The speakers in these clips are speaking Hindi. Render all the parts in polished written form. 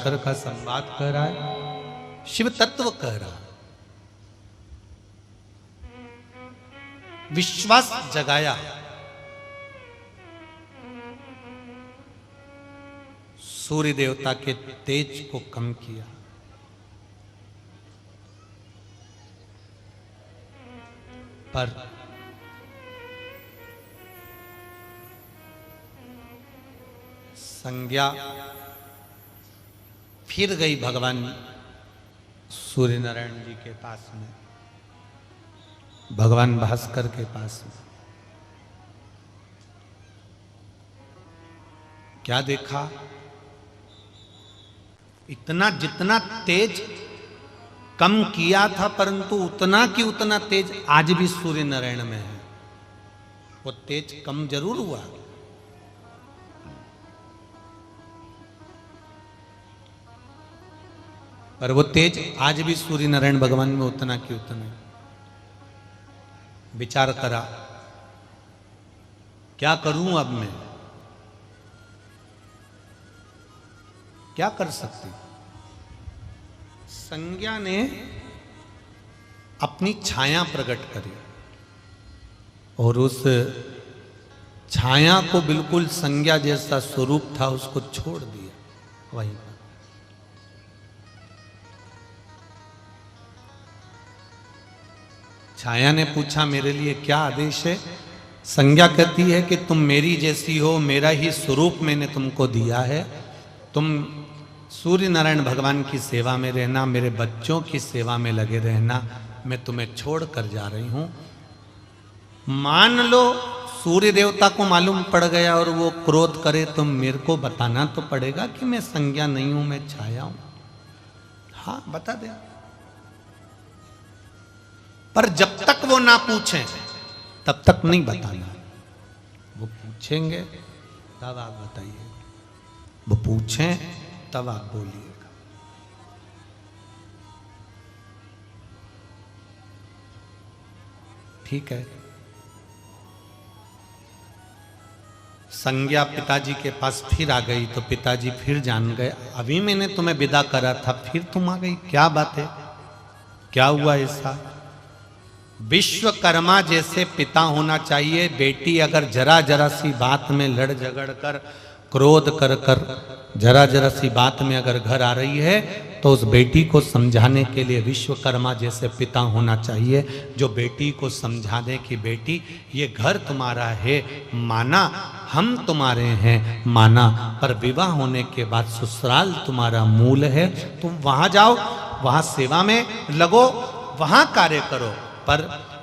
भास्कर का संवाद कह रहा है, शिव तत्व कह रहा है, विश्वास जगाया, सूर्य देवता के तेज को कम किया, पर संज्ञा फिर गई भगवान सूर्य नारायण जी के पास में, भगवान भास्कर के पास में। क्या देखा? इतना जितना तेज कम किया था, परंतु उतना की उतना तेज आज भी सूर्य नारायण में है। वो तेज कम जरूर हुआ, पर वो तेज आज भी सूर्य नारायण भगवान में उतना की उतना। विचार करा, क्या करूं अब मैं, क्या कर सकती? संज्ञा ने अपनी छाया प्रकट करी और उस छाया को बिल्कुल संज्ञा जैसा स्वरूप था उसको छोड़ दिया वहीं पर। छाया ने पूछा मेरे लिए क्या आदेश है? संज्ञा कहती है कि तुम मेरी जैसी हो, मेरा ही स्वरूप मैंने तुमको दिया है, तुम सूर्य नारायण भगवान की सेवा में रहना, मेरे बच्चों की सेवा में लगे रहना, मैं तुम्हें छोड़ कर जा रही हूं। मान लो सूर्य देवता को मालूम पड़ गया और वो क्रोध करे तो मेरे को बताना तो पड़ेगा कि मैं संज्ञा नहीं हूं, मैं छाया हूं। हाँ बता दे, पर जब तक वो ना पूछें तब तक नहीं बताना। वो पूछेंगे तब आप बताइए, वो पूछें तब आप बोलिएगा। ठीक है। संज्ञा पिताजी के पास फिर आ गई तो पिताजी फिर जान गए, अभी मैंने तुम्हें विदा करा था, फिर तुम आ गई, क्या बात है, क्या हुआ ऐसा? विश्वकर्मा जैसे पिता होना चाहिए। बेटी अगर जरा जरा सी बात में लड़ झगड़ कर, क्रोध कर कर जरा जरा सी बात में अगर घर आ रही है तो उस बेटी को समझाने के लिए विश्वकर्मा जैसे पिता होना चाहिए, जो बेटी को समझा दे कि बेटी ये घर तुम्हारा है, माना हम तुम्हारे हैं, माना, पर विवाह होने के बाद ससुराल तुम्हारा मूल है, तुम वहां जाओ, वहां सेवा में लगो, वहां कार्य करो। पर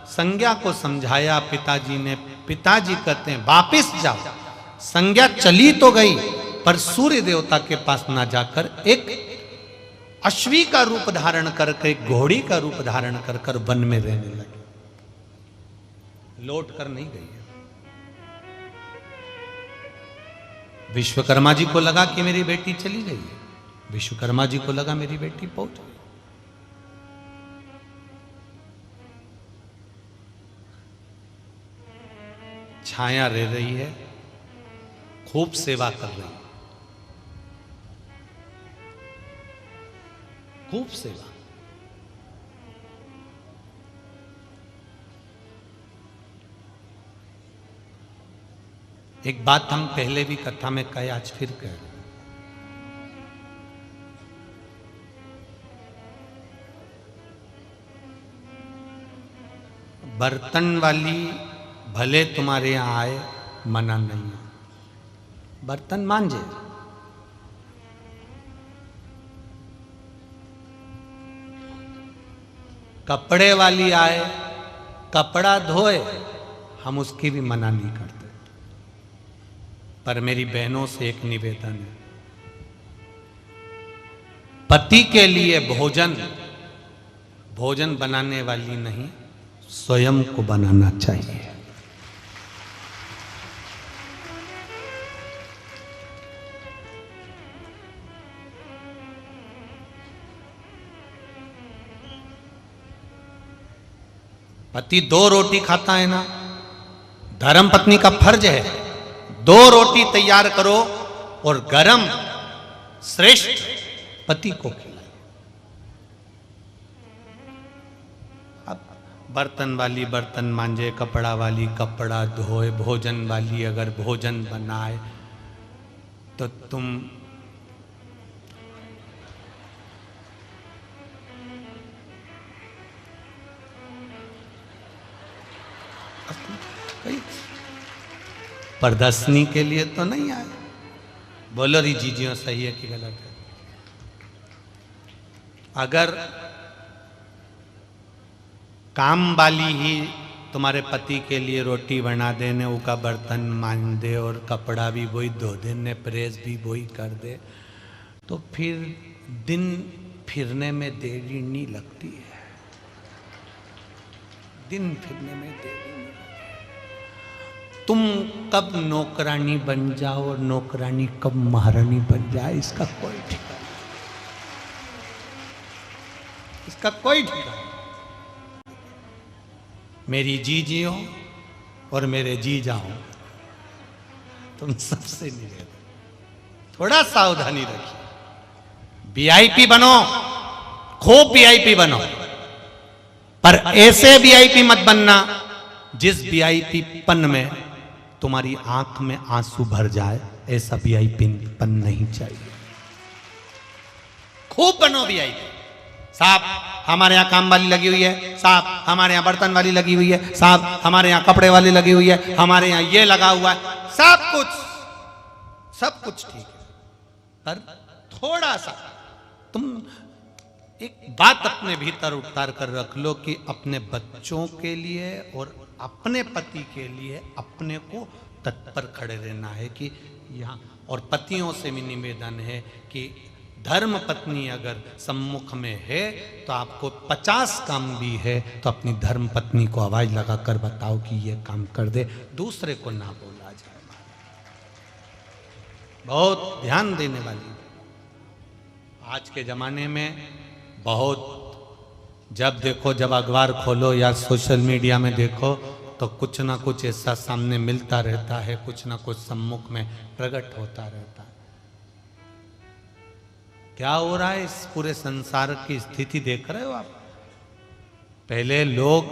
संज्ञा को समझाया पिताजी ने, पिताजी कहते हैं वापिस जाओ। संज्ञा चली तो गई पर सूर्य देवता के पास ना जाकर एक अश्वी का रूप धारण करके, एक घोड़ी का रूप धारण कर कर वन में रहने लगी, लौट कर नहीं गई। विश्वकर्मा जी को लगा कि मेरी बेटी चली गई है, विश्वकर्मा जी को लगा मेरी बेटी पहुंच गई। छाया रह रही है, खूब सेवा कर रही है, खूब सेवा। एक बात हम पहले भी कथा में कहे, आज फिर कह रहे हैं। बर्तन वाली भले तुम्हारे यहां आए, मना नहीं है, बर्तन मांजे। कपड़े वाली आए, कपड़ा धोए, हम उसकी भी मना नहीं करते। पर मेरी बहनों से एक निवेदन है, पति के लिए भोजन, भोजन बनाने वाली नहीं, स्वयं को बनाना चाहिए। पति 2 रोटी खाता है ना, धर्म पत्नी का फर्ज है 2 रोटी तैयार करो और गरम श्रेष्ठ पति को खिलाइए। अब बर्तन वाली बर्तन मांजे, कपड़ा वाली कपड़ा धोए, भोजन वाली अगर भोजन बनाए, तो तुम प्रदर्शनी के लिए तो नहीं आए। बोलो री जीजियों, सही है कि गलत है? अगर काम वाली ही तुम्हारे पति के लिए रोटी बना देने, उसका बर्तन मान दे और कपड़ा भी वही धो देने, प्रेस भी वही कर दे, तो फिर दिन फिरने में देरी नहीं लगती है। दिन फिरने में देरी नहीं लगती। तुम कब नौकरानी बन जाओ और नौकरानी कब महारानी बन जाए, इसका कोई ठिकाना नहीं, इसका कोई ठिकाना नहीं। मेरी जीजियों और मेरे जीजाओं, तुम सबसे निवेदन, थोड़ा सावधानी रखिए। वीआईपी बनो, खूब वीआईपी बनो, पर ऐसे वीआईपी मत बनना जिस वीआईपी पन में तुम्हारी आंख में आंसू भर जाए। ऐसा वीआईपी पन नहीं चाहिए। खूब बनो वीआईपी। साहब हमारे यहाँ काम वाली लगी हुई है, साहब हमारे यहाँ बर्तन वाली लगी हुई है, साहब हमारे यहाँ कपड़े वाली लगी हुई है, हमारे यहाँ ये लगा हुआ है, सब कुछ ठीक है, पर थोड़ा सा तुम एक बात अपने भीतर उतार कर रख लो कि अपने बच्चों के लिए और अपने पति के लिए अपने को तत्पर खड़े रहना है कि यहाँ। और पतियों से भी निवेदन है कि धर्म पत्नी अगर सम्मुख में है तो आपको 50 काम भी है तो अपनी धर्म पत्नी को आवाज लगाकर बताओ कि ये काम कर दे, दूसरे को ना बोला जाए। बहुत ध्यान देने वाली। आज के जमाने में बहुत, जब देखो, जब अखबार खोलो या सोशल मीडिया में देखो तो कुछ ना कुछ ऐसा सामने मिलता रहता है, कुछ ना कुछ सम्मुख में प्रकट होता रहता है। क्या हो रहा है इस पूरे संसार की स्थिति देख रहे हो आप? पहले लोग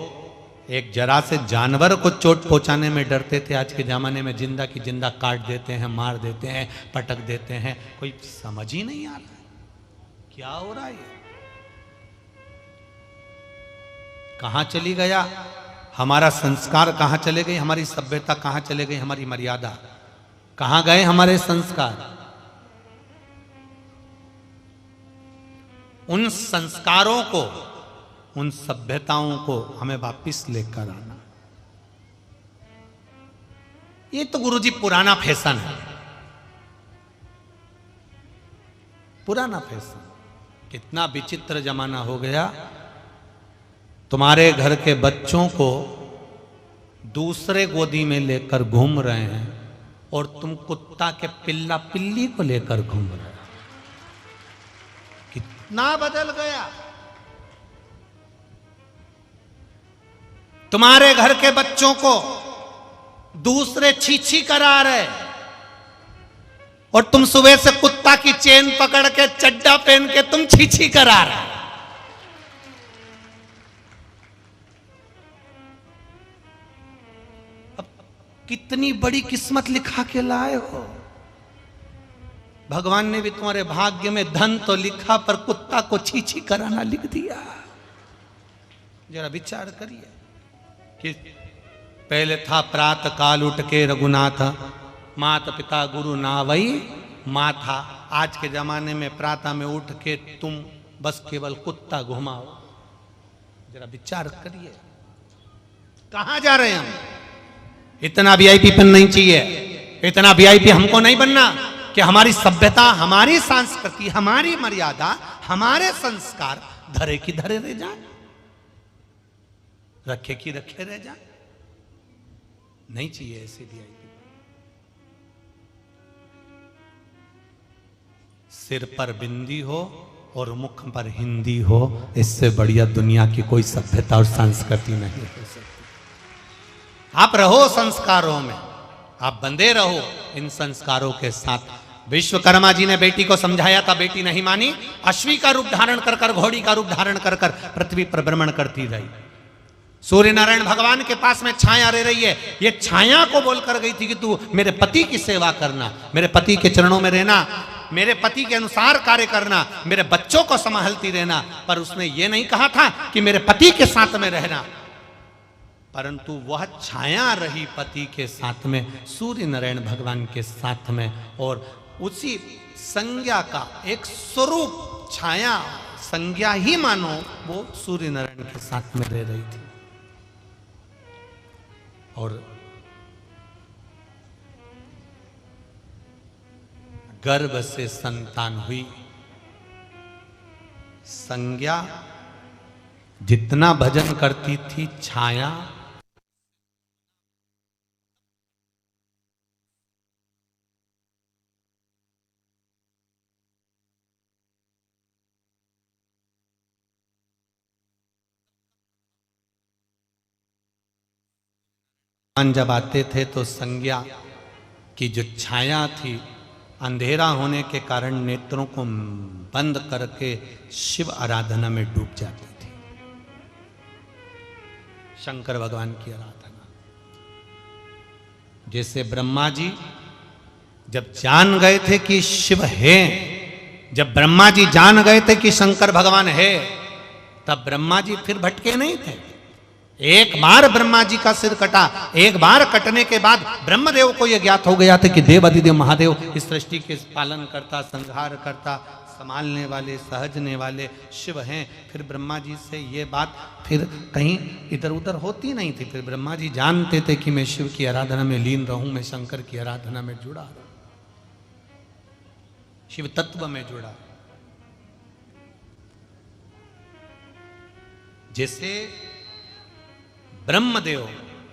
एक जरा से जानवर को चोट पहुंचाने में डरते थे, आज के जमाने में जिंदा की जिंदा काट देते हैं, मार देते हैं, पटक देते हैं। कोई समझ ही नहीं आ रहा है क्या हो रहा है। कहां चली गया हमारा संस्कार, कहां चले गई हमारी सभ्यता, कहां चले गई हमारी मर्यादा, कहां गए हमारे संस्कार? उन संस्कारों को, उन सभ्यताओं को हमें वापिस लेकर आना। ये तो गुरुजी पुराना फैशन है, पुराना फैशन। कितना विचित्र जमाना हो गया। तुम्हारे घर के बच्चों को दूसरे गोदी में लेकर घूम रहे हैं और तुम कुत्ता के पिल्ला पिल्ली को लेकर घूम रहे हो। कितना बदल गया। तुम्हारे घर के बच्चों को दूसरे छीछी करा रहे और तुम सुबह से कुत्ता की चेन पकड़ के चड्डा पहन के तुम छीछी करा रहे। कितनी बड़ी किस्मत लिखा के लाए हो। भगवान ने भी तुम्हारे भाग्य में धन तो लिखा पर कुत्ता को छीछी कराना लिख दिया। जरा विचार करिए कि पहले था प्रातः काल उठ के रघुनाथ, माता पिता गुरु नावई माथा। आज के जमाने में प्रातः में उठ के तुम बस केवल कुत्ता घुमाओ। जरा विचार करिए कहां जा रहे हैं हम। इतना वीआईपी पन नहीं चाहिए, इतना वीआईपी हमको नहीं बनना कि हमारी सभ्यता, हमारी संस्कृति, हमारी मर्यादा, हमारे संस्कार धरे की धरे रह जाए, रखे की रखे रह जाए। नहीं चाहिए ऐसे वीआईपी। सिर पर बिंदी हो और मुख पर हिंदी हो, इससे बढ़िया दुनिया की कोई सभ्यता और संस्कृति नहीं हो सकती। आप रहो संस्कारों में, आप बंधे रहो इन संस्कारों के साथ। विश्वकर्मा जी ने बेटी को समझाया था, बेटी नहीं मानी, अश्वी का रूप धारण कर कर, घोड़ी का रूप धारण कर कर पृथ्वी पर भ्रमण करती रही। सूर्य नारायण भगवान के पास में छाया रह रही है, ये छाया को बोलकर गई थी कि तू मेरे पति की सेवा करना, मेरे पति के चरणों में रहना, मेरे पति के अनुसार कार्य करना, मेरे बच्चों को संभालती रहना। पर उसने ये नहीं कहा था कि मेरे पति के साथ में रहना, परंतु वह छाया रही पति के साथ में, सूर्य नारायण भगवान के साथ में, और उसी संज्ञा का एक स्वरूप, छाया संज्ञा ही मानो, वो सूर्य नारायण के साथ में रह रही थी। और गर्भ से संतान हुई। संज्ञा जितना भजन करती थी, छाया जब आते थे तो संज्ञा की जो छाया थी, अंधेरा होने के कारण नेत्रों को बंद करके शिव आराधना में डूब जाती थी। शंकर भगवान की आराधना। जैसे ब्रह्मा जी जब जान गए थे कि शिव है, जब ब्रह्मा जी जान गए थे कि शंकर भगवान है, तब ब्रह्मा जी फिर भटके नहीं थे। एक बार ब्रह्मा जी का सिर कटा, एक बार कटने के बाद ब्रह्मदेव को यह ज्ञात हो गया था कि देव अधिदेव महादेव इस सृष्टि के पालन करता, संहार करता, संभालने वाले, सहजने वाले शिव हैं। फिर ब्रह्मा जी से ये बात फिर कहीं इधर उधर होती नहीं थी। फिर ब्रह्मा जी जानते थे कि मैं शिव की आराधना में लीन रहूं, मैं शंकर की आराधना में जुड़ा रहूं, शिव तत्व में जुड़ा। जैसे ब्रह्मदेव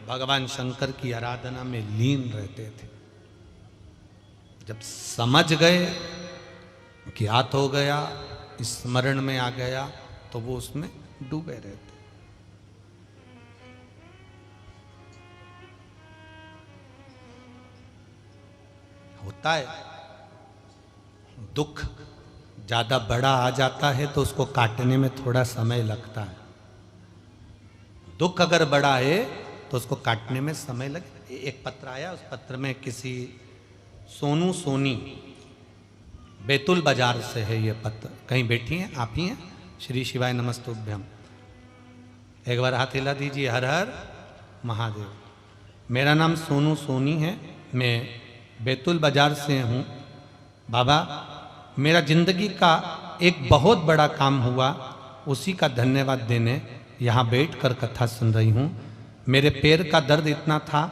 भगवान शंकर की आराधना में लीन रहते थे, जब समझ गए, ज्ञात हो गया, स्मरण में आ गया, तो वो उसमें डूबे रहते। होता है दुख ज्यादा बड़ा आ जाता है तो उसको काटने में थोड़ा समय लगता है। दुख अगर बड़ा है तो उसको काटने में समय लगे। एक पत्र आया, उस पत्र में किसी सोनू सोनी, बैतुल बाजार से है ये पत्र। कहीं बैठी हैं, आप ही हैं? श्री शिवाय नमस्तुभ्यम। एक बार हाथ हिला दीजिए। हर हर महादेव। मेरा नाम सोनू सोनी है, मैं बैतुल बाजार से हूँ। बाबा, मेरा जिंदगी का एक बहुत बड़ा काम हुआ, उसी का धन्यवाद देने यहाँ बैठकर कथा सुन रही हूँ। मेरे पैर का दर्द इतना था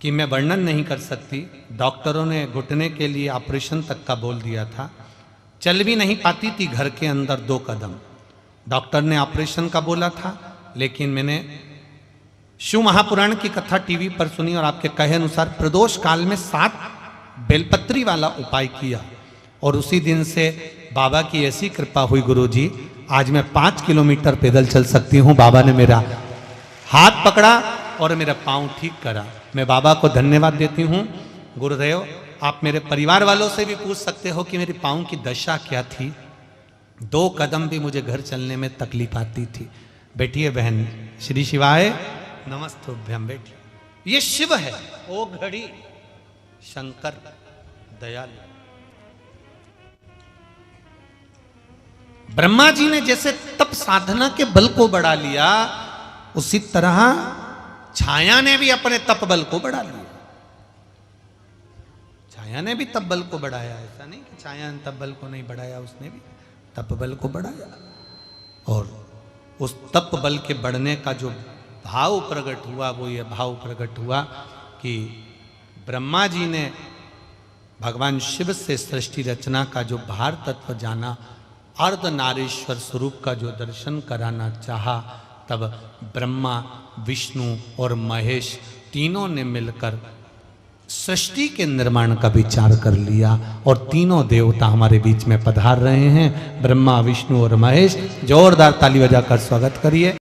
कि मैं वर्णन नहीं कर सकती। डॉक्टरों ने घुटने के लिए ऑपरेशन तक का बोल दिया था। चल भी नहीं पाती थी घर के अंदर 2 कदम। डॉक्टर ने ऑपरेशन का बोला था, लेकिन मैंने शिव महापुराण की कथा टीवी पर सुनी और आपके कहे अनुसार प्रदोष काल में 7 बेलपत्री वाला उपाय किया, और उसी दिन से बाबा की ऐसी कृपा हुई गुरुजी, आज मैं 5 किलोमीटर पैदल चल सकती हूँ। बाबा ने मेरा हाथ पकड़ा और मेरा पाँव ठीक करा। मैं बाबा को धन्यवाद देती हूँ। गुरुदेव, आप मेरे परिवार वालों से भी पूछ सकते हो कि मेरे पाँव की दशा क्या थी। 2 कदम भी मुझे घर चलने में तकलीफ आती थी। बैठिए बहन। श्री शिवाय नमस्तुभ्यम। बैठिए। ये शिव है, ओ घड़ी शंकर दयालु। ब्रह्मा जी ने जैसे तप साधना के बल को बढ़ा लिया, उसी तरह छाया ने भी अपने तप बल को बढ़ा लिया। छाया ने भी तप बल को बढ़ाया। ऐसा नहीं कि छाया ने तप बल को नहीं बढ़ाया, उसने भी तप बल को बढ़ाया। और उस तप बल के बढ़ने का जो भाव प्रकट हुआ, वो ये भाव प्रकट हुआ कि ब्रह्मा जी ने भगवान शिव से सृष्टि रचना का जो भार तत्व जाना, अर्धनारीश्वर स्वरूप का जो दर्शन कराना चाहा, तब ब्रह्मा, विष्णु और महेश तीनों ने मिलकर सृष्टि के निर्माण का विचार कर लिया, और तीनों देवता हमारे बीच में पधार रहे हैं। ब्रह्मा, विष्णु और महेश। जोरदार ताली बजाकर स्वागत करिए।